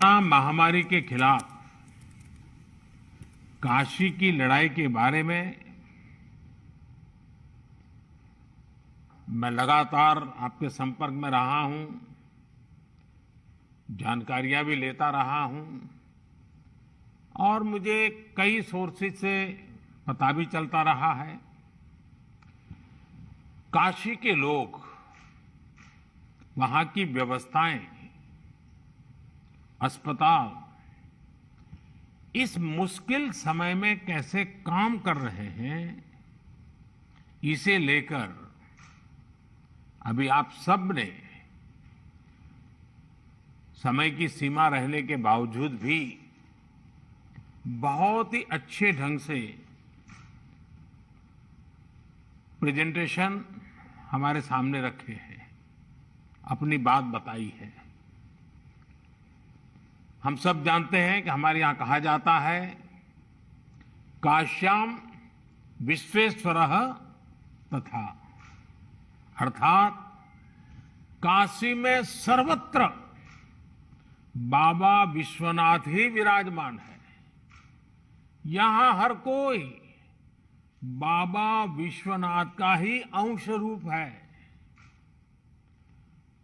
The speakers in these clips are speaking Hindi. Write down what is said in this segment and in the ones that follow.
कोरोना महामारी के खिलाफ काशी की लड़ाई के बारे में मैं लगातार आपके संपर्क में रहा हूं, जानकारियां भी लेता रहा हूं और मुझे कई सोर्सेज से पता भी चलता रहा है। काशी के लोग, वहां की व्यवस्थाएं, अस्पताल इस मुश्किल समय में कैसे काम कर रहे हैं, इसे लेकर अभी आप सब ने समय की सीमा रहने के बावजूद भी बहुत ही अच्छे ढंग से प्रेजेंटेशन हमारे सामने रखे हैं, अपनी बात बताई है। हम सब जानते हैं कि हमारे यहां कहा जाता है, काश्याम विश्वेश्वरः तथा, अर्थात काशी में सर्वत्र बाबा विश्वनाथ ही विराजमान है। यहां हर कोई बाबा विश्वनाथ का ही अंश रूप है।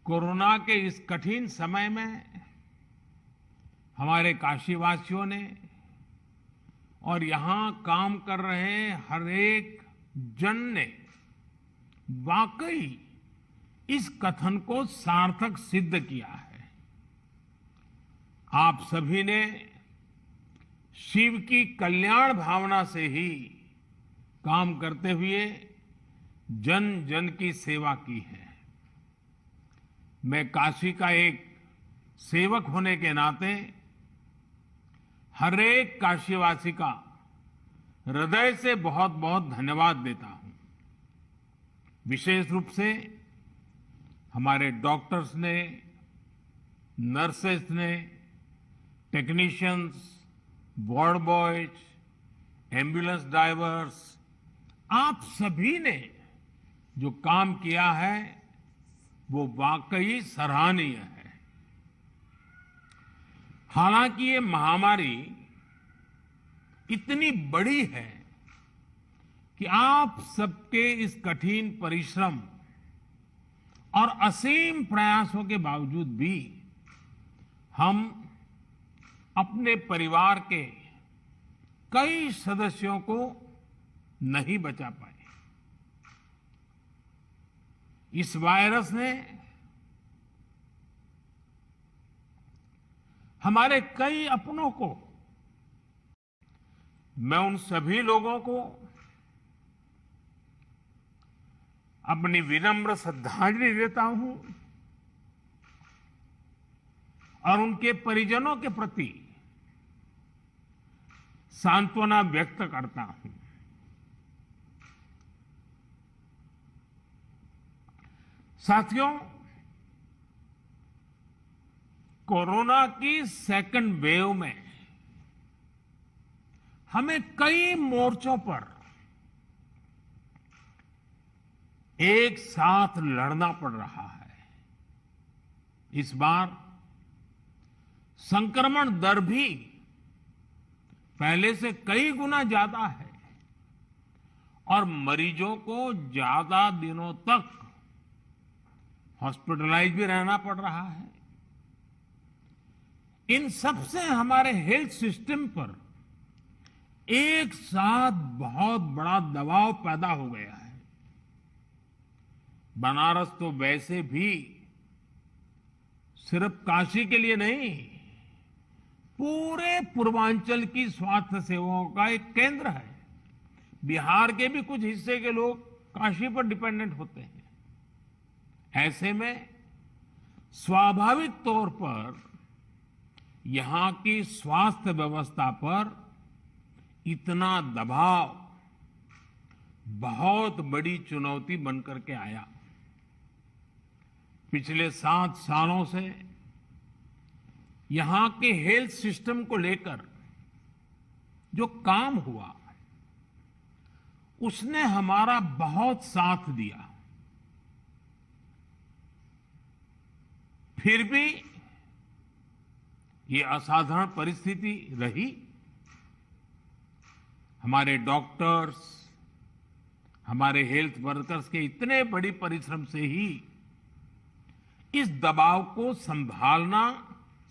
कोरोना के इस कठिन समय में हमारे काशीवासियों ने और यहां काम कर रहे हर एक जन ने वाकई इस कथन को सार्थक सिद्ध किया है। आप सभी ने शिव की कल्याण भावना से ही काम करते हुए जन जन की सेवा की है। मैं काशी का एक सेवक होने के नाते हर एक काशीवासी का हृदय से बहुत बहुत धन्यवाद देता हूं। विशेष रूप से हमारे डॉक्टर्स ने, नर्सेस ने, technicians, ward boys, ambulance drivers, आप सभी ने जो काम किया है वो वाकई सराहनीय है। हालांकि ये महामारी इतनी बड़ी है कि आप सबके इस कठिन परिश्रम और असीम प्रयासों के बावजूद भी हम अपने परिवार के कई सदस्यों को नहीं बचा पाए। इस वायरस ने हमारे कई अपनों को, मैं उन सभी लोगों को अपनी विनम्र श्रद्धांजलि देता हूं और उनके परिजनों के प्रति सांत्वना व्यक्त करता हूं। साथियों, कोरोना की सेकंड वेव में हमें कई मोर्चों पर एक साथ लड़ना पड़ रहा है। इस बार संक्रमण दर भी पहले से कई गुना ज्यादा है और मरीजों को ज्यादा दिनों तक हॉस्पिटलाइज भी रहना पड़ रहा है। इन सब से हमारे हेल्थ सिस्टम पर एक साथ बहुत बड़ा दबाव पैदा हो गया है। बनारस तो वैसे भी सिर्फ काशी के लिए नहीं, पूरे पूर्वांचल की स्वास्थ्य सेवाओं का एक केंद्र है। बिहार के भी कुछ हिस्से के लोग काशी पर डिपेंडेंट होते हैं। ऐसे में स्वाभाविक तौर पर यहां की स्वास्थ्य व्यवस्था पर इतना दबाव बहुत बड़ी चुनौती बनकर के आया। पिछले 7 सालों से यहां के हेल्थ सिस्टम को लेकर जो काम हुआ, उसने हमारा बहुत साथ दिया। फिर भी ये असाधारण परिस्थिति रही। हमारे डॉक्टर्स, हमारे हेल्थ वर्कर्स के इतने बड़ी परिश्रम से ही इस दबाव को संभालना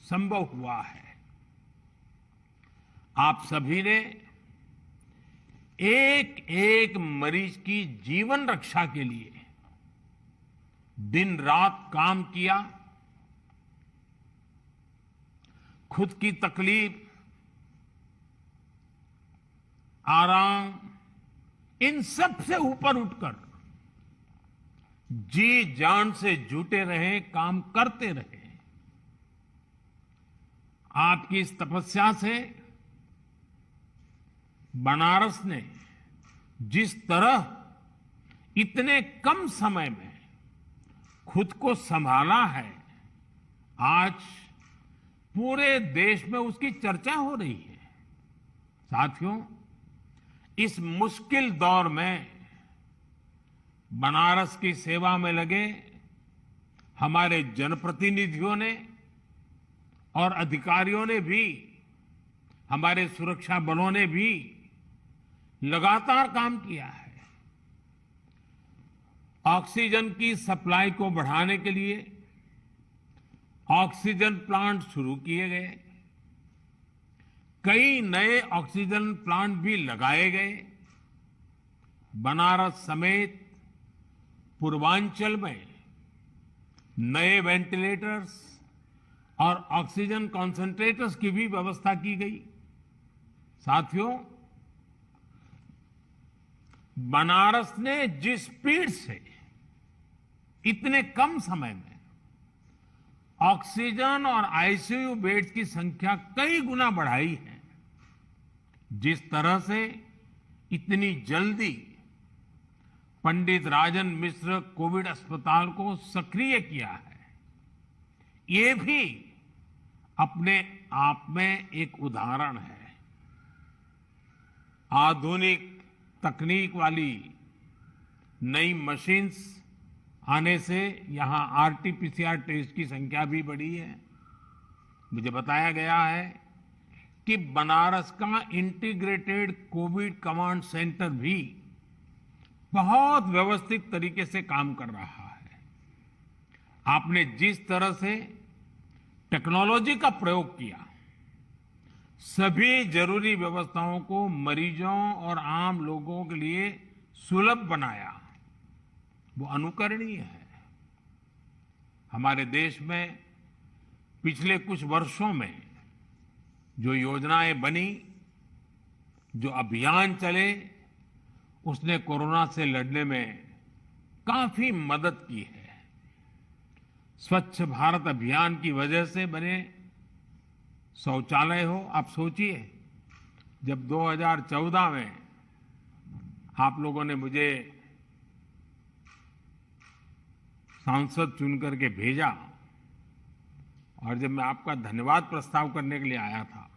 संभव हुआ है। आप सभी ने एक एक मरीज की जीवन रक्षा के लिए दिन रात काम किया। खुद की तकलीफ, आराम, इन सब से ऊपर उठकर जी जान से जुटे रहे, काम करते रहे। आपकी इस तपस्या से बनारस ने जिस तरह इतने कम समय में खुद को संभाला है, आज पूरे देश में उसकी चर्चा हो रही है। साथियों, इस मुश्किल दौर में बनारस की सेवा में लगे हमारे जनप्रतिनिधियों ने और अधिकारियों ने भी, हमारे सुरक्षा बलों ने भी लगातार काम किया है। ऑक्सीजन की सप्लाई को बढ़ाने के लिए ऑक्सीजन प्लांट शुरू किए गए, कई नए ऑक्सीजन प्लांट भी लगाए गए। बनारस समेत पूर्वांचल में नए वेंटिलेटर्स और ऑक्सीजन कॉन्सेंट्रेटर्स की भी व्यवस्था की गई। साथियों, बनारस ने जिस स्पीड से इतने कम समय में ऑक्सीजन और आईसीयू बेड्स की संख्या कई गुना बढ़ाई है, जिस तरह से इतनी जल्दी पंडित राजन मिश्र कोविड अस्पताल को सक्रिय किया है, ये भी अपने आप में एक उदाहरण है। आधुनिक तकनीक वाली नई मशीन्स आने से यहां आरटीपीसीआर टेस्ट की संख्या भी बढ़ी है। मुझे बताया गया है कि बनारस का इंटीग्रेटेड कोविड कमांड सेंटर भी बहुत व्यवस्थित तरीके से काम कर रहा है। आपने जिस तरह से टेक्नोलॉजी का प्रयोग किया, सभी जरूरी व्यवस्थाओं को मरीजों और आम लोगों के लिए सुलभ बनाया, वो अनुकरणीय है। हमारे देश में पिछले कुछ वर्षों में जो योजनाएं बनी, जो अभियान चले, उसने कोरोना से लड़ने में काफी मदद की है। स्वच्छ भारत अभियान की वजह से बने शौचालय हो, आप सोचिए, जब 2014 में आप लोगों ने मुझे सांसद चुन करके भेजा और जब मैं आपका धन्यवाद प्रस्ताव करने के लिए आया था,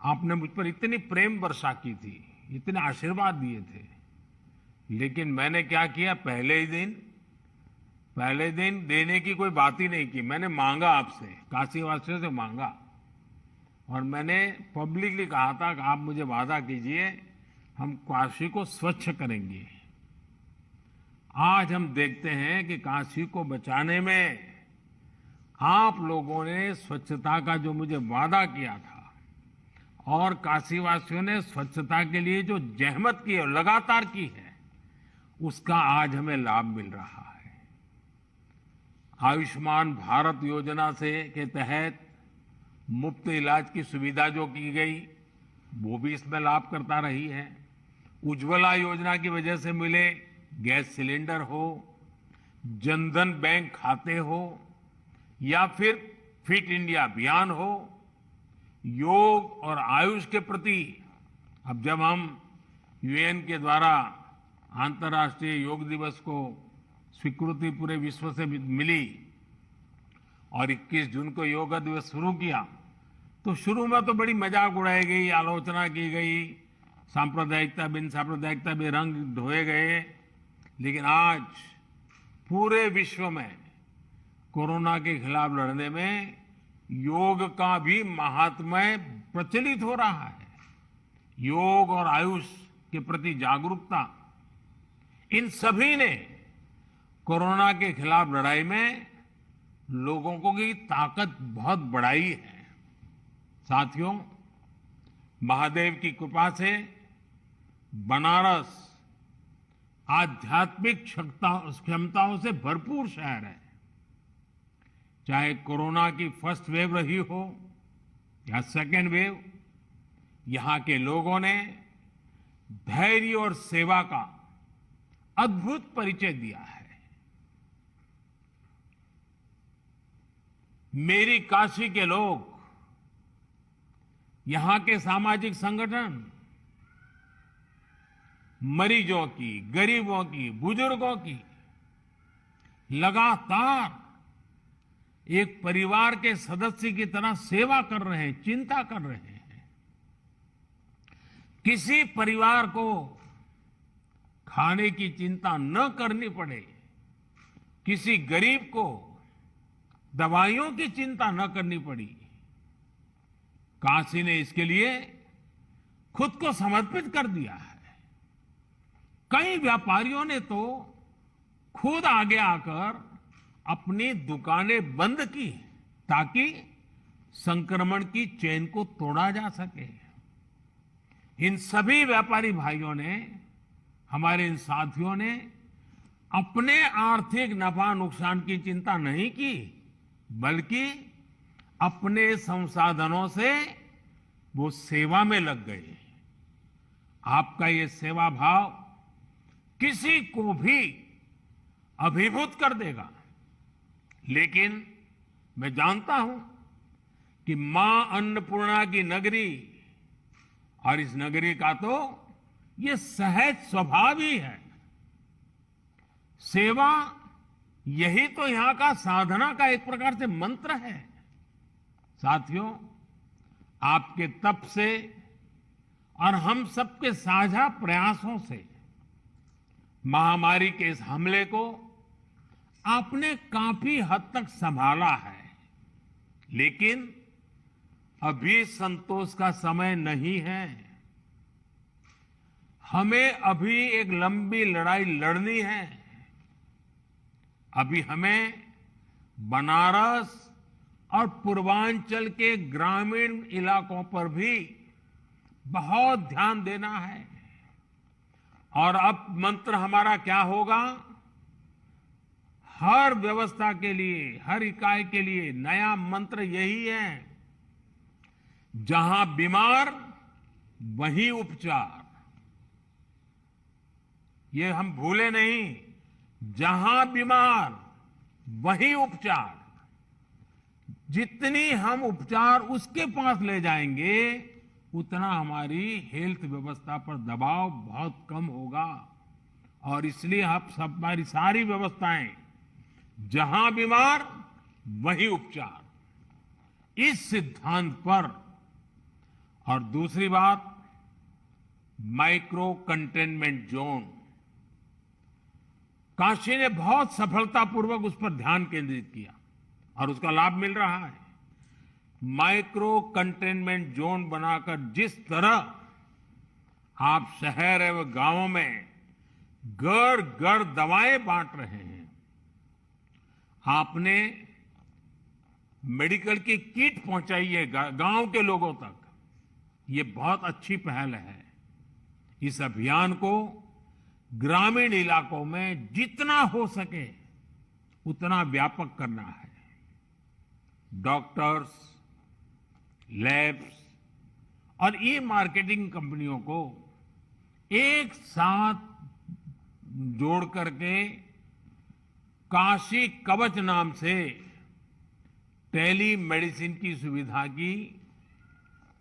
आपने मुझ पर इतनी प्रेम वर्षा की थी, इतने आशीर्वाद दिए थे, लेकिन मैंने क्या किया, पहले दिन देने की कोई बात ही नहीं की। मैंने मांगा आपसे, काशीवासियों से मांगा, और मैंने पब्लिकली कहा था कि आप मुझे वादा कीजिए, हम काशी को स्वच्छ करेंगे। आज हम देखते हैं कि काशी को बचाने में आप लोगों ने स्वच्छता का जो मुझे वादा किया था और काशीवासियों ने स्वच्छता के लिए जो जहमत की और लगातार की है, उसका आज हमें लाभ मिल रहा है। आयुष्मान भारत योजना से के तहत मुफ्त इलाज की सुविधा जो की गई, वो भी इसमें लाभ करता रही है। उज्ज्वला योजना की वजह से मिले गैस सिलेंडर हो, जनधन बैंक खाते हो, या फिर फिट इंडिया अभियान हो, योग और आयुष के प्रति अब जब हम यूएन के द्वारा अंतर्राष्ट्रीय योग दिवस को स्वीकृति पूरे विश्व से मिली और 21 जून को योग दिवस शुरू किया, तो शुरू में तो बड़ी मजाक उड़ाई गई, आलोचना की गई, सांप्रदायिकता बिन सांप्रदायिकता में रंग ढोए गए, लेकिन आज पूरे विश्व में कोरोना के खिलाफ लड़ने में योग का भी महात्म्य प्रचलित हो रहा है। योग और आयुष के प्रति जागरूकता, इन सभी ने कोरोना के खिलाफ लड़ाई में लोगों को की ताकत बहुत बढ़ाई है। साथियों, महादेव की कृपा से बनारस आध्यात्मिक क्षमताओं से भरपूर शहर है। चाहे कोरोना की फर्स्ट वेव रही हो या सेकेंड वेव, यहां के लोगों ने धैर्य और सेवा का अद्भुत परिचय दिया है। मेरी काशी के लोग, यहां के सामाजिक संगठन मरीजों की, गरीबों की, बुजुर्गों की लगातार एक परिवार के सदस्य की तरह सेवा कर रहे हैं, चिंता कर रहे हैं। किसी परिवार को खाने की चिंता न करनी पड़े, किसी गरीब को दवाइयों की चिंता न करनी पड़ी, काशी ने इसके लिए खुद को समर्पित कर दिया है। कई व्यापारियों ने तो खुद आगे आकर अपनी दुकानें बंद की ताकि संक्रमण की चेन को तोड़ा जा सके। इन सभी व्यापारी भाइयों ने, हमारे इन साथियों ने अपने आर्थिक नफा नुकसान की चिंता नहीं की, बल्कि अपने संसाधनों से वो सेवा में लग गए। आपका ये सेवा भाव किसी को भी अभिभूत कर देगा। लेकिन मैं जानता हूं कि मां अन्नपूर्णा की नगरी और इस नगरी का तो ये सहज स्वभाव ही है। सेवा, यही तो यहां का साधना का एक प्रकार से मंत्र है। साथियों, आपके तप से और हम सबके साझा प्रयासों से महामारी के इस हमले को आपने काफी हद तक संभाला है। लेकिन अभी संतोष का समय नहीं है। हमें अभी एक लंबी लड़ाई लड़नी है। अभी हमें बनारस और पूर्वांचल के ग्रामीण इलाकों पर भी बहुत ध्यान देना है। और अब मंत्र हमारा क्या होगा? हर व्यवस्था के लिए, हर इकाई के लिए नया मंत्र यही है, जहां बीमार वहीं उपचार। ये हम भूले नहीं, जहां बीमार वहीं उपचार। जितनी हम उपचार उसके पास ले जाएंगे, उतना हमारी हेल्थ व्यवस्था पर दबाव बहुत कम होगा। और इसलिए हमारी सारी व्यवस्थाएं, जहां बीमार वहीं उपचार, इस सिद्धांत पर। और दूसरी बात, माइक्रो कंटेनमेंट जोन। काशी ने बहुत सफलतापूर्वक उस पर ध्यान केंद्रित किया और उसका लाभ मिल रहा है। माइक्रो कंटेनमेंट जोन बनाकर जिस तरह आप शहर एवं गांवों में घर घर दवाएं बांट रहे हैं, आपने मेडिकल की किट पहुंचाई है गांव के लोगों तक, ये बहुत अच्छी पहल है। इस अभियान को ग्रामीण इलाकों में जितना हो सके उतना व्यापक करना है। डॉक्टर्स, लैब्स और ई मार्केटिंग कंपनियों को एक साथ जोड़ करके काशी कवच नाम से टेली मेडिसिन की सुविधा की,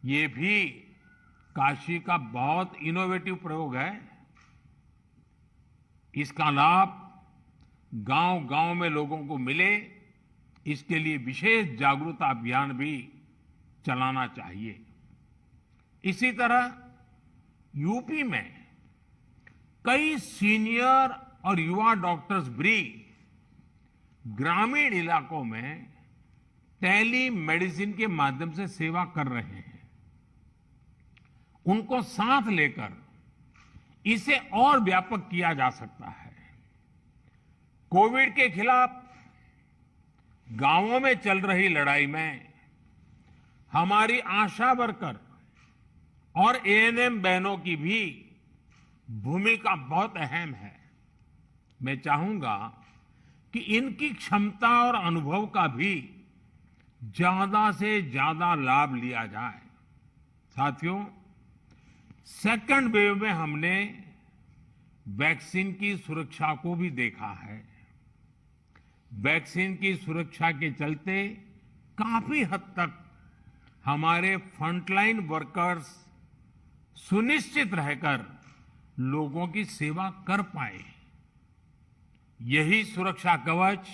ये भी काशी का बहुत इनोवेटिव प्रयोग है। इसका लाभ गांव-गांव में लोगों को मिले, इसके लिए विशेष जागरूकता अभियान भी चलाना चाहिए। इसी तरह यूपी में कई सीनियर और युवा डॉक्टर्स भी ग्रामीण इलाकों में टेली मेडिसिन के माध्यम से सेवा कर रहे हैं, उनको साथ लेकर इसे और व्यापक किया जा सकता है। कोविड के खिलाफ गांवों में चल रही लड़ाई में हमारी आशा वर्कर और एएनएम बहनों की भी भूमिका बहुत अहम है। मैं चाहूंगा कि इनकी क्षमता और अनुभव का भी ज्यादा से ज्यादा लाभ लिया जाए। साथियों, सेकंड वेव में हमने वैक्सीन की सुरक्षा को भी देखा है। वैक्सीन की सुरक्षा के चलते काफी हद तक हमारे फ्रंटलाइन वर्कर्स सुनिश्चित रहकर लोगों की सेवा कर पाए। यही सुरक्षा कवच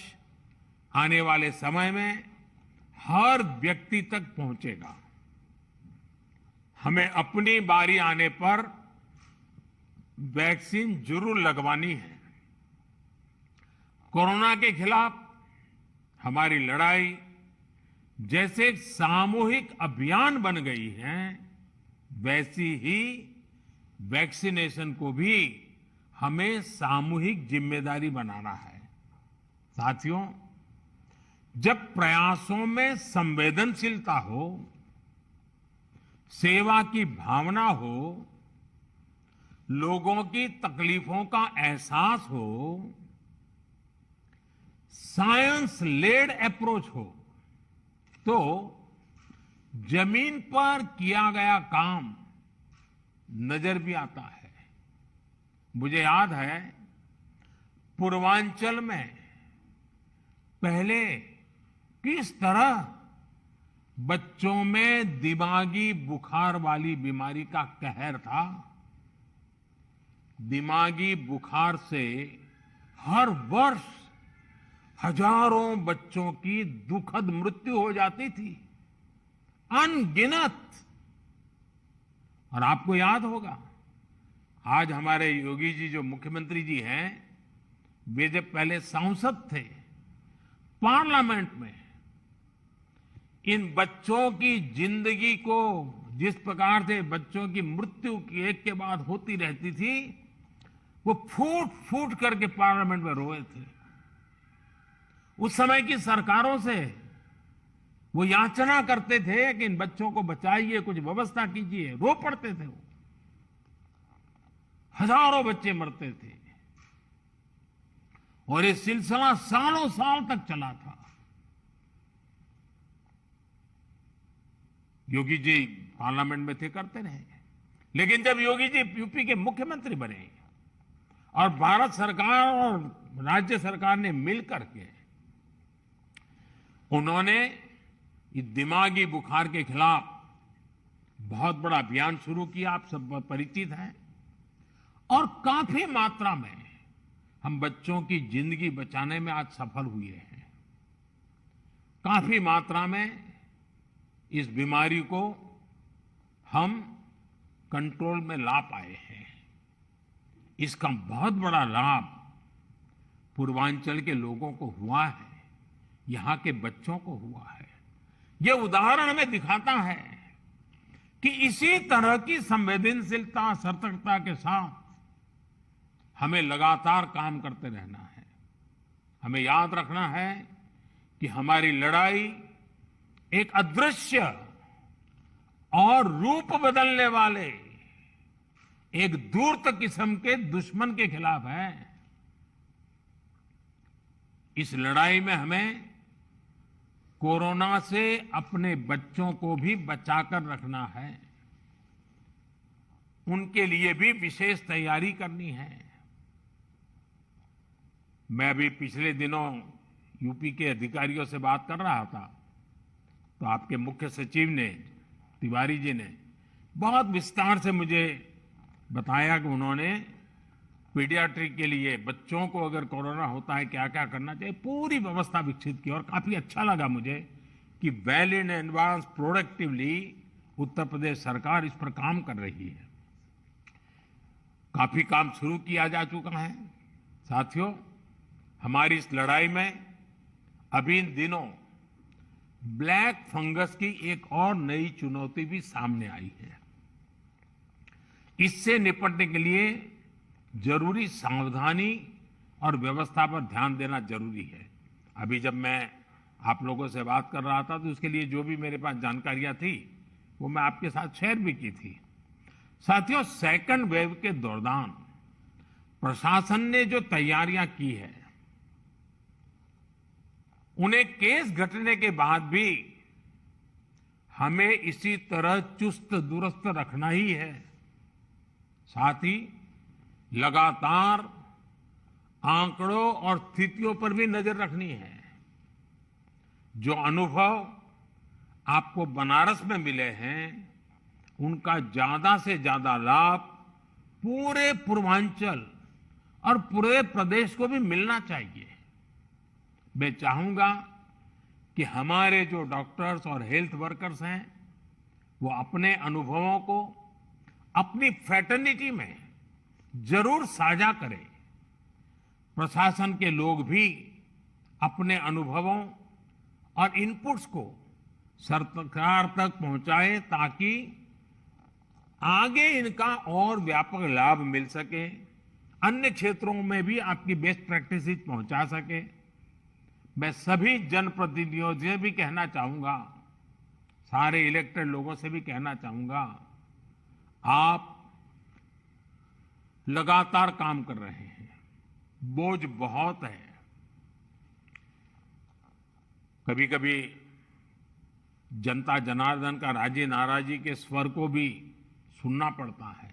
आने वाले समय में हर व्यक्ति तक पहुंचेगा। हमें अपनी बारी आने पर वैक्सीन जरूर लगवानी है। कोरोना के खिलाफ हमारी लड़ाई जैसे एक सामूहिक अभियान बन गई है, वैसी ही वैक्सीनेशन को भी हमें सामूहिक जिम्मेदारी बनाना है। साथियों, जब प्रयासों में संवेदनशीलता हो, सेवा की भावना हो, लोगों की तकलीफों का एहसास हो, साइंस लेड अप्रोच हो, तो जमीन पर किया गया काम नजर भी आता है। मुझे याद है, पूर्वांचल में पहले किस तरह बच्चों में दिमागी बुखार वाली बीमारी का कहर था। दिमागी बुखार से हर वर्ष हजारों बच्चों की दुखद मृत्यु हो जाती थी, अनगिनत। और आपको याद होगा, आज हमारे योगी जी जो मुख्यमंत्री जी हैं, वे जब पहले सांसद थे, पार्लियामेंट में इन बच्चों की जिंदगी को जिस प्रकार से बच्चों की मृत्यु की एक के बाद होती रहती थी, वो फूट फूट करके पार्लियामेंट में रोए थे। उस समय की सरकारों से वो याचना करते थे कि इन बच्चों को बचाइए, कुछ व्यवस्था कीजिए, रो पड़ते थे वो। हजारों बच्चे मरते थे और ये सिलसिला सालों साल तक चला था। योगी जी पार्लियामेंट में थे, करते रहे। लेकिन जब योगी जी यूपी के मुख्यमंत्री बने और भारत सरकार और राज्य सरकार ने मिलकर के उन्होंने इस दिमागी बुखार के खिलाफ बहुत बड़ा अभियान शुरू किया, आप सब परिचित हैं। और काफी मात्रा में हम बच्चों की जिंदगी बचाने में आज सफल हुए हैं। काफी मात्रा में इस बीमारी को हम कंट्रोल में ला पाए हैं। इसका बहुत बड़ा लाभ पूर्वांचल के लोगों को हुआ है, यहां के बच्चों को हुआ है। यह उदाहरण हमें दिखाता है कि इसी तरह की संवेदनशीलता, सतर्कता के साथ हमें लगातार काम करते रहना है। हमें याद रखना है कि हमारी लड़ाई एक अदृश्य और रूप बदलने वाले एक दूरत किस्म के दुश्मन के खिलाफ है। इस लड़ाई में हमें कोरोना से अपने बच्चों को भी बचाकर रखना है। उनके लिए भी विशेष तैयारी करनी है। मैं अभी पिछले दिनों यूपी के अधिकारियों से बात कर रहा था, तो आपके मुख्य सचिव ने, तिवारी जी ने बहुत विस्तार से मुझे बताया कि उन्होंने पीडियाट्रिक के लिए बच्चों को अगर कोरोना होता है क्या क्या करना चाहिए, पूरी व्यवस्था विकसित की। और काफी अच्छा लगा मुझे कि well in advance productively Uttar Pradesh सरकार इस पर काम कर रही है। काफी काम शुरू किया जा चुका है। साथियों, हमारी इस लड़ाई में अभी इन दिनों ब्लैक फंगस की एक और नई चुनौती भी सामने आई है। इससे निपटने के लिए जरूरी सावधानी और व्यवस्था पर ध्यान देना जरूरी है। अभी जब मैं आप लोगों से बात कर रहा था तो उसके लिए जो भी मेरे पास जानकारियां थी वो मैं आपके साथ शेयर भी की थी। साथियों, सेकंड वेव के दौरान प्रशासन ने जो तैयारियां की है, उन्हें केस घटने के बाद भी हमें इसी तरह चुस्त दुरुस्त रखना ही है। साथ ही लगातार आंकड़ों और स्थितियों पर भी नजर रखनी है। जो अनुभव आपको बनारस में मिले हैं, उनका ज्यादा से ज्यादा लाभ पूरे पूर्वांचल और पूरे प्रदेश को भी मिलना चाहिए। मैं चाहूंगा कि हमारे जो डॉक्टर्स और हेल्थ वर्कर्स हैं, वो अपने अनुभवों को अपनी फ्रेटर्निटी में जरूर साझा करें। प्रशासन के लोग भी अपने अनुभवों और इनपुट्स को सरकार तक पहुंचाएं ताकि आगे इनका और व्यापक लाभ मिल सके, अन्य क्षेत्रों में भी आपकी बेस्ट प्रैक्टिसेस पहुंचा सके। मैं सभी जनप्रतिनिधियों से भी कहना चाहूंगा, सारे इलेक्टेड लोगों से भी कहना चाहूंगा, आप लगातार काम कर रहे हैं, बोझ बहुत है। कभी कभी जनता जनार्दन का राजी नाराजी के स्वर को भी सुनना पड़ता है,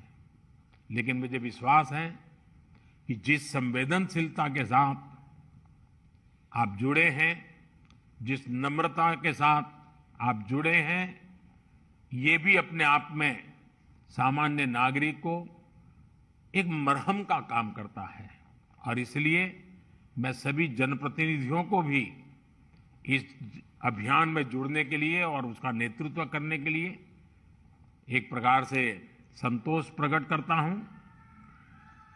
लेकिन मुझे विश्वास है कि जिस संवेदनशीलता के साथ आप जुड़े हैं, जिस नम्रता के साथ आप जुड़े हैं, ये भी अपने आप में सामान्य नागरिक को एक मरहम का काम करता है। और इसलिए मैं सभी जनप्रतिनिधियों को भी इस अभियान में जुड़ने के लिए और उसका नेतृत्व करने के लिए एक प्रकार से संतोष प्रकट करता हूं।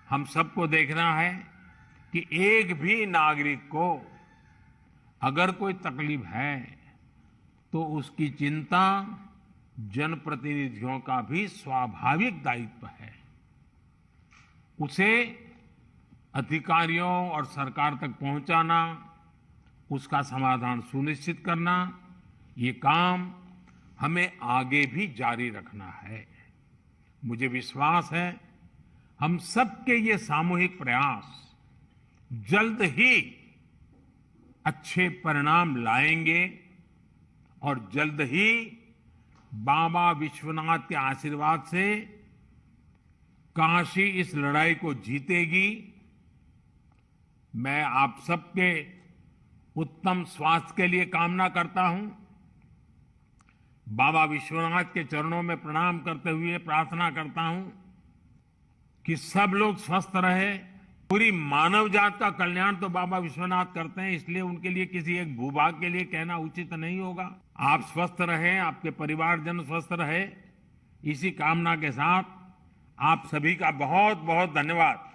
हम सबको देखना है कि एक भी नागरिक को अगर कोई तकलीफ है तो उसकी चिंता जनप्रतिनिधियों का भी स्वाभाविक दायित्व है। उसे अधिकारियों और सरकार तक पहुंचाना, उसका समाधान सुनिश्चित करना, ये काम हमें आगे भी जारी रखना है। मुझे विश्वास है हम सबके ये सामूहिक प्रयास जल्द ही अच्छे परिणाम लाएंगे और जल्द ही बाबा विश्वनाथ के आशीर्वाद से काशी इस लड़ाई को जीतेगी। मैं आप सबके उत्तम स्वास्थ्य के लिए कामना करता हूं। बाबा विश्वनाथ के चरणों में प्रणाम करते हुए प्रार्थना करता हूं कि सब लोग स्वस्थ रहे। पूरी मानव जात का कल्याण तो बाबा विश्वनाथ करते हैं, इसलिए उनके लिए किसी एक भूभाग के लिए कहना उचित नहीं होगा। आप स्वस्थ रहें, आपके परिवारजन स्वस्थ रहे, इसी कामना के साथ आप सभी का बहुत बहुत धन्यवाद।